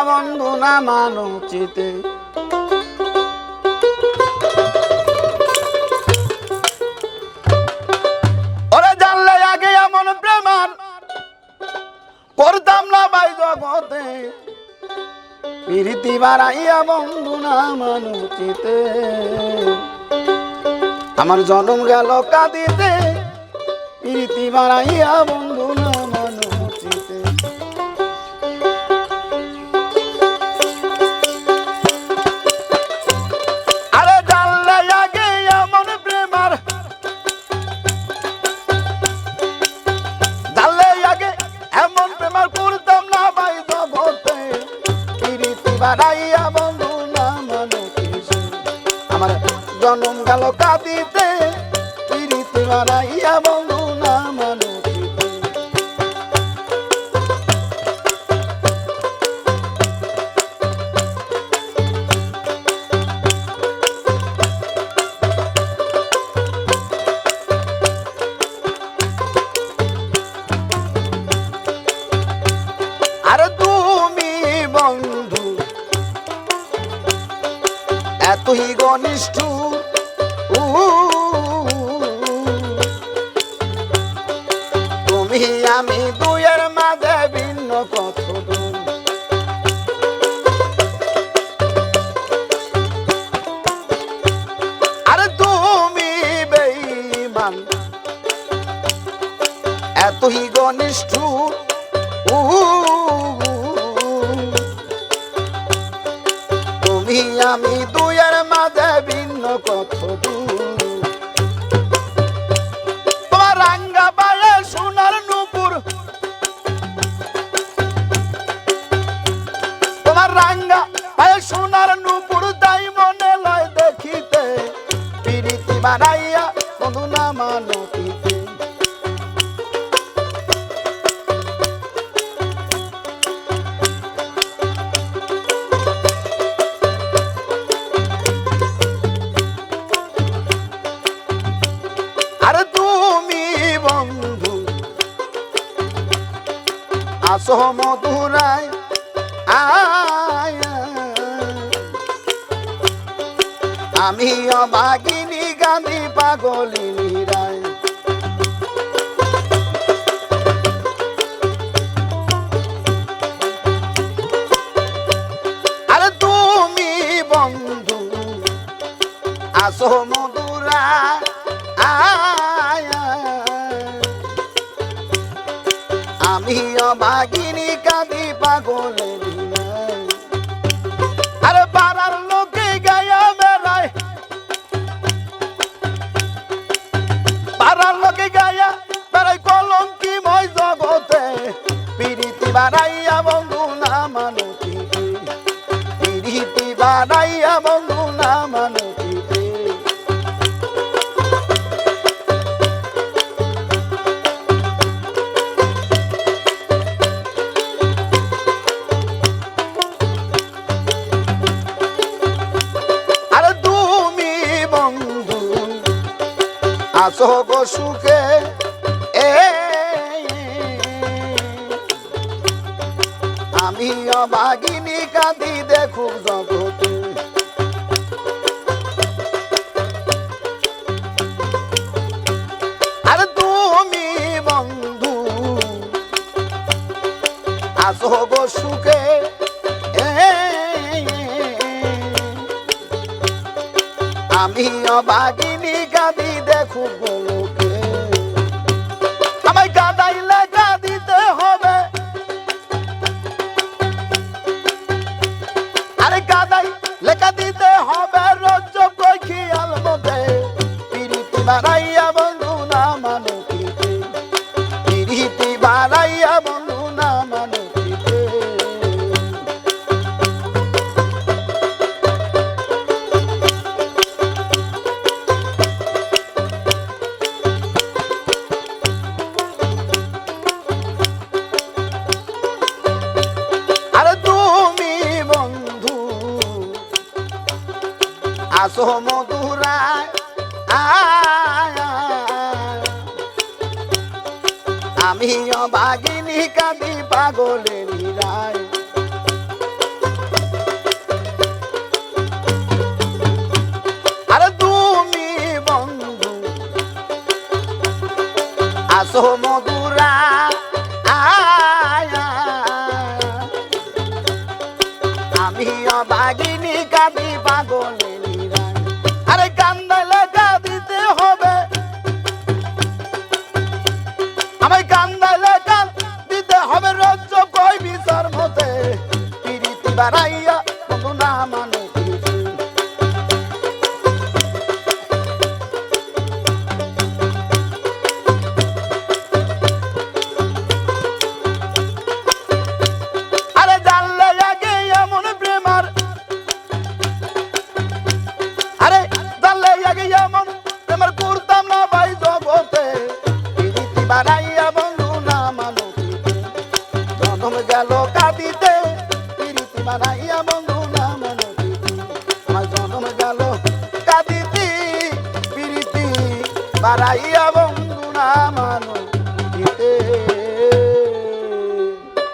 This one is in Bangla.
বন্ধু না মানো চিতে ওরে জানলে আগে এমন প্রেমার করতাম না ভাই জগতে প্রীতি বাড়াইয়া বন্ধু না মানো চিতে আমার জন্ম গেল কাঁদিতে প্রীতি বাড়াইয়া বন্ধু না মানো চিতে আরে জানলে আগে এমন প্রেমার জানলে আগে এমন প্রেমার করতাম না ভাই জগতে প্রীতি বাড়াইয়া বন্ধু না মানো চিতে আমার জন্ম গেল কাঁদিতে প্রীতি বাড়াইয়া বন্ধু না মানো চিতে আরে তুমি বন্ধু এতই ঘনিষ্ঠ তুমি আমি দুয়ের মাঝে ভিন্ন কত দূর আরে তুমি বেঈমান এতই ঘনিষ্ঠ তুমি আমি দুয়ের মাঝে ভিন্ন কত দূর তোমার রাঙ্গা পায়ে সোনার নূপুর তোমার রাঙ্গা পায়ে সোনার নূপুর তাই মনে লয় দেখিতে প্রীতি বাড়াইয়া বন্ধু না মানো চিতে আরে তুমি বন্ধু আসো মধুরায় আমি অভাগিনী গান্ধী পাগলিনী রায় আরে তুমি বন্ধু আসো মধুরায় আমি অভাগিনী কাঁদি পাগলের আরে পাড়ার লোকে গায়া বেড়ায় পাড়ার লোকে গায়া বেড়ায় কলঙ্কি মই জগতে প্রীতি বাড়াইয়া বন্ধু না মানো চিতে প্রীতি বাড়াইয়া বন্ধু না মানো চিতে আসো গো সুখে আমি অভাগিনী কাঁদি দেখুক জগতে আরে তুমি বন্ধু আসো গো সুখে আমি অভাগিনী কাঁদি দেখুক লোকে আমায় কাঁদাইলে কাঁদিতে হবে আরে কাঁদাই লেখা দিতে হবে রোজ কই খেয়াল মধ্যে প্রীতি বাড়াইয়া বন্ধু না মানো চিতে প্রীতি বাড়াইয়া বন্ধু না মানো চিতে আসো মধুরায় আমি অভাগিনী কাঁদি পাগলের রায় বাড়াইয়া বন্ধু না মানে পিরিতি। আরে জানলে আগে এমন প্রেমার, আরে জানলে আগে এমন প্রেমার করতাম না ভাই জগতে, পিরিতি বাড়াইয়া বন্ধু না মানে পিরিতি। জনম গেল কাঁদিতে, পিরিতি বাড়াইয়া বন্ধু না মানে পিরিতি। আমার জনম গেল কাঁদিতে, পিরিতি বাড়াইয়া বন্ধু না মানে